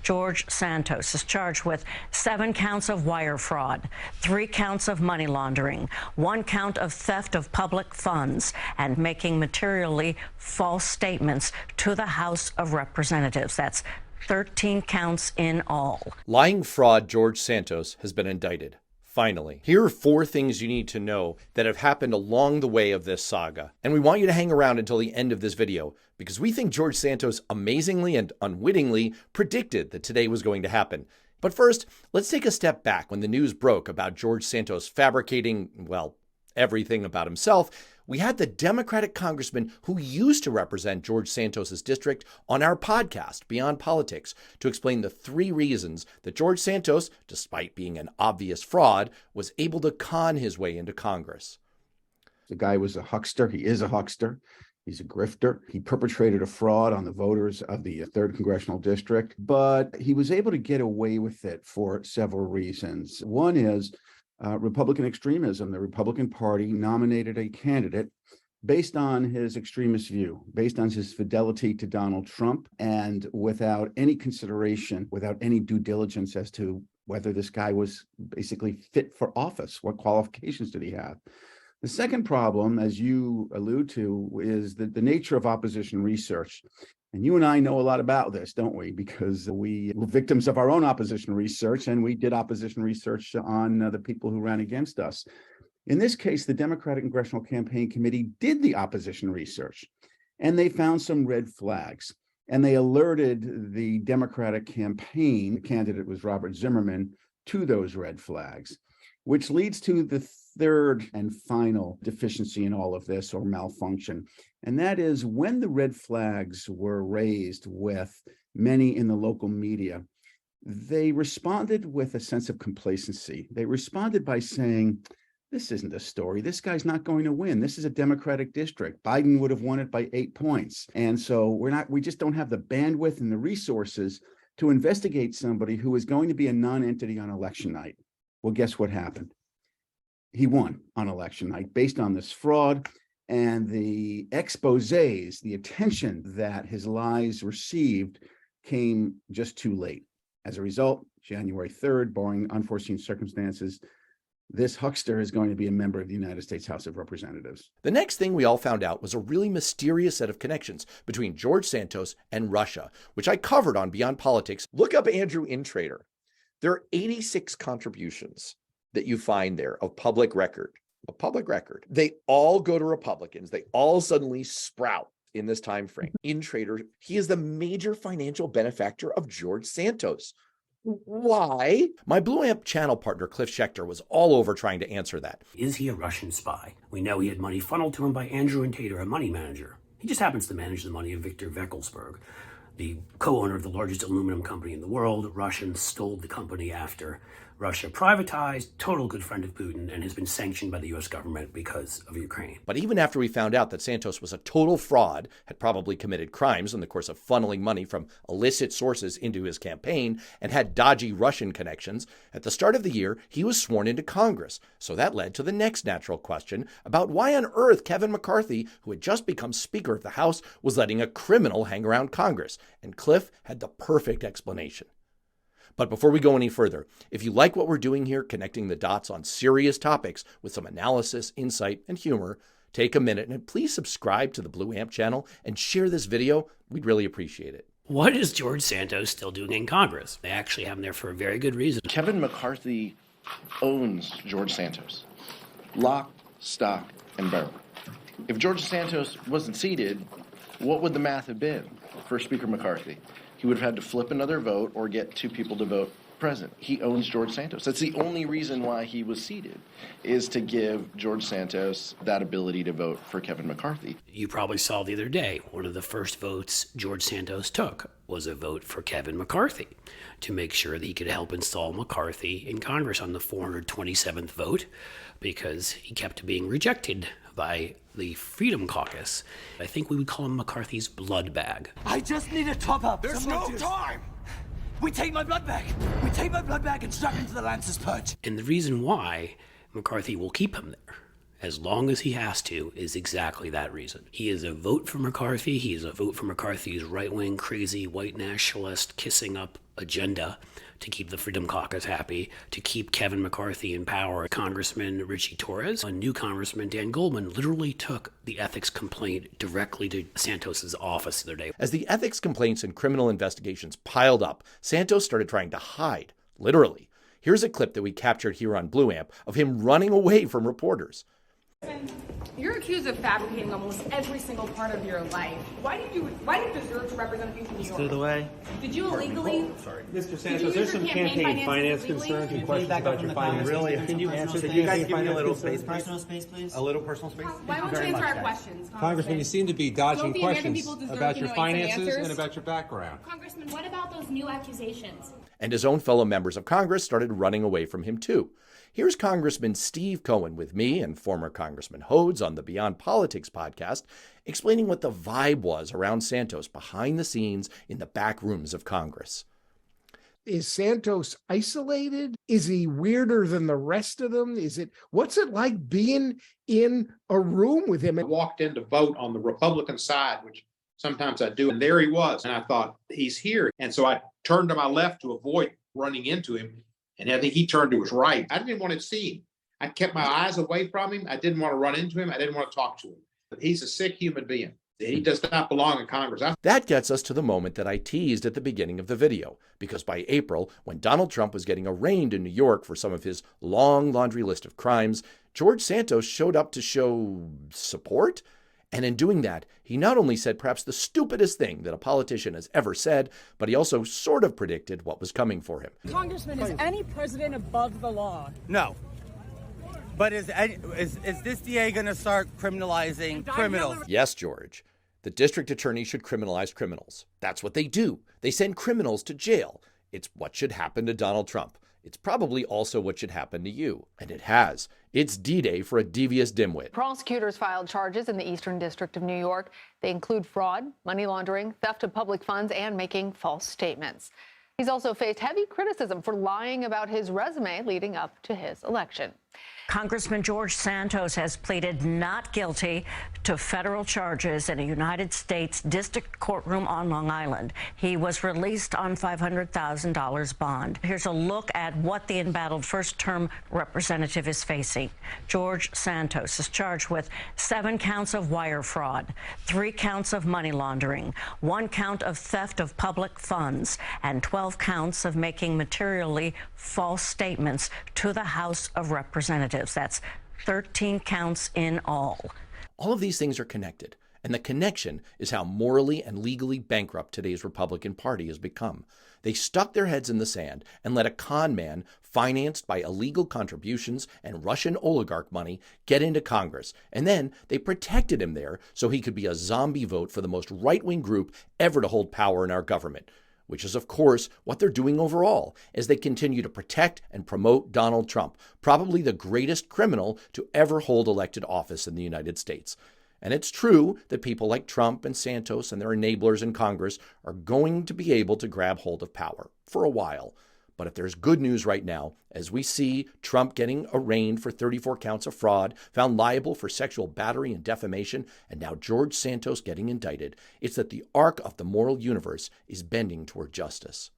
George Santos is charged with 7 counts of wire fraud, 3 counts of money laundering, 1 count of theft of public funds, and making materially false statements to the House of Representatives. That's 13 counts in all. Lying fraud George Santos has been indicted. Finally, here are 4 things you need to know that have happened along the way of this saga. And we want you to hang around until the end of this video because we think George Santos amazingly and unwittingly predicted that today was going to happen. But first, let's take a step back when the news broke about George Santos fabricating, well, everything about himself. We had the Democratic congressman who used to represent George Santos's district on our podcast, Beyond Politics, to explain the 3 reasons that George Santos, despite being an obvious fraud, was able to con his way into Congress. The guy was a huckster. He is a huckster. He's a grifter. He perpetrated a fraud on the voters of the 3rd Congressional District, but he was able to get away with it for several reasons. One is Republican extremism. The Republican Party nominated a candidate based on his extremist view, based on his fidelity to Donald Trump, and without any consideration, without any due diligence as to whether this guy was basically fit for office. What qualifications did he have? The second problem, as you allude to, is the nature of opposition research. And you and I know a lot about this, don't we? Because we were victims of our own opposition research, and we did opposition research on the people who ran against us. In this case, the Democratic Congressional Campaign Committee did the opposition research, and they found some red flags. And they alerted the Democratic campaign, the candidate was Robert Zimmerman, to those red flags, which leads to the third and final deficiency in all of this, or malfunction. And that is when the red flags were raised with many in the local media, they responded with a sense of complacency. They responded by saying, this isn't a story. This guy's not going to win. This is a Democratic district. Biden would have won it by 8 points. And so we just don't have the bandwidth and the resources to investigate somebody who is going to be a non-entity on election night. Well, guess what happened? He won on election night based on this fraud and the exposés, the attention that his lies received came just too late. As a result, January 3rd, barring unforeseen circumstances, this huckster is going to be a member of the United States House of Representatives. The next thing we all found out was a really mysterious set of connections between George Santos and Russia, which I covered on Beyond Politics. Look up Andrew Intrater. There are 86 contributions that you find there of public record. They all go to Republicans. They all suddenly sprout in this time frame. Intrater, he is the major financial benefactor of George Santos. Why? My Blue Amp channel partner, Cliff Schecter, was all over trying to answer that. Is he a Russian spy? We know he had money funneled to him by Andrew Intrater, a money manager. He just happens to manage the money of Victor Veckelsberg, the co-owner of the largest aluminum company in the world. Russians stole the company after Russia privatized, total good friend of Putin, and has been sanctioned by the U.S. government because of Ukraine. But even after we found out that Santos was a total fraud, had probably committed crimes in the course of funneling money from illicit sources into his campaign, and had dodgy Russian connections, at the start of the year, he was sworn into Congress. So that led to the next natural question about why on earth Kevin McCarthy, who had just become Speaker of the House, was letting a criminal hang around Congress. And Cliff had the perfect explanation. But before we go any further, if you like what we're doing here, connecting the dots on serious topics with some analysis, insight, and humor, take a minute and please subscribe to the Blue Amp channel and share this video. We'd really appreciate it. What is George Santos still doing in Congress? They actually have him there for a very good reason. Kevin McCarthy owns George Santos. Lock, stock, and barrel. If George Santos wasn't seated, what would the math have been for Speaker McCarthy? He would have had to flip another vote or get 2 people to vote present. He owns George Santos. That's the only reason why he was seated, is to give George Santos that ability to vote for Kevin McCarthy. You probably saw the other day, one of the first votes George Santos took was a vote for Kevin McCarthy to make sure that he could help install McCarthy in Congress on the 427th vote, because he kept being rejected by the Freedom Caucus. I think we would call him McCarthy's blood bag. I just need a top-up. There's no time! We take my blood bag. We take my blood bag and strap him to the Lancer's perch. And the reason why McCarthy will keep him there, as long as he has to, is exactly that reason. He is a vote for McCarthy. He is a vote for McCarthy's right-wing, crazy, white nationalist, kissing up agenda to keep the Freedom Caucus happy, to keep Kevin McCarthy in power. Congressman Richie Torres, a new Congressman Dan Goldman, literally took the ethics complaint directly to Santos's office the other day. As the ethics complaints and criminal investigations piled up, Santos started trying to hide, literally. Here's a clip that we captured here on Blue Amp of him running away from reporters. You're accused of fabricating almost every single part of your life. Why did you deserve to represent people from New York? Through the way. Did you illegally? Mr. Santos, there's some campaign finance concerns and questions about your finances. Really? Can you answer the campaign finance concerns? Personal space, please. A little personal space? Why won't you answer our questions, Congressman, you seem to be dodging the American questions people deserve about to your know finances answers? and about your background. Congressman, what about those new accusations? And his own fellow members of Congress started running away from him too. Here's Congressman Steve Cohen with me and former Congressman Hodes on the Beyond Politics podcast, explaining what the vibe was around Santos behind the scenes in the back rooms of Congress. Is Santos isolated? Is he weirder than the rest of them? What's it like being in a room with him? I walked in to vote on the Republican side, which sometimes I do, and there he was. And I thought, he's here. And so I turned to my left to avoid running into him. And I think he turned to his right. I didn't want to see him. I kept my eyes away from him. I didn't want to run into him. I didn't want to talk to him. But he's a sick human being. He does not belong in Congress. That gets us to the moment that I teased at the beginning of the video, because by April, when Donald Trump was getting arraigned in New York for some of his long laundry list of crimes, George Santos showed up to show support. And in doing that, he not only said perhaps the stupidest thing that a politician has ever said, but he also sort of predicted what was coming for him. Congressman, is any president above the law? No. But is this DA going to start criminalizing criminals? Yes, George. The district attorney should criminalize criminals. That's what they do. They send criminals to jail. It's what should happen to Donald Trump. It's probably also what should happen to you. And it has. It's D-Day for a devious dimwit. Prosecutors filed charges in the Eastern District of New York. They include fraud, money laundering, theft of public funds, and making false statements. He's also faced heavy criticism for lying about his resume leading up to his election. Congressman George Santos has pleaded not guilty to federal charges in a United States district courtroom on Long Island. He was released on $500,000 bond. Here's a look at what the embattled first-term representative is facing. George Santos is charged with 7 counts of wire fraud, 3 counts of money laundering, 1 count of theft of public funds, and 12 counts of making materially false statements to the House of Representatives. That's 13 counts in all. All of these things are connected, and the connection is how morally and legally bankrupt today's Republican Party has become. They stuck their heads in the sand and let a con man financed by illegal contributions and Russian oligarch money get into Congress, and then they protected him there so he could be a zombie vote for the most right-wing group ever to hold power in our government. Which is, of course, what they're doing overall as they continue to protect and promote Donald Trump, probably the greatest criminal to ever hold elected office in the United States. And it's true that people like Trump and Santos and their enablers in Congress are going to be able to grab hold of power for a while. But if there's good news right now, as we see Trump getting arraigned for 34 counts of fraud, found liable for sexual battery and defamation, and now George Santos getting indicted, it's that the arc of the moral universe is bending toward justice.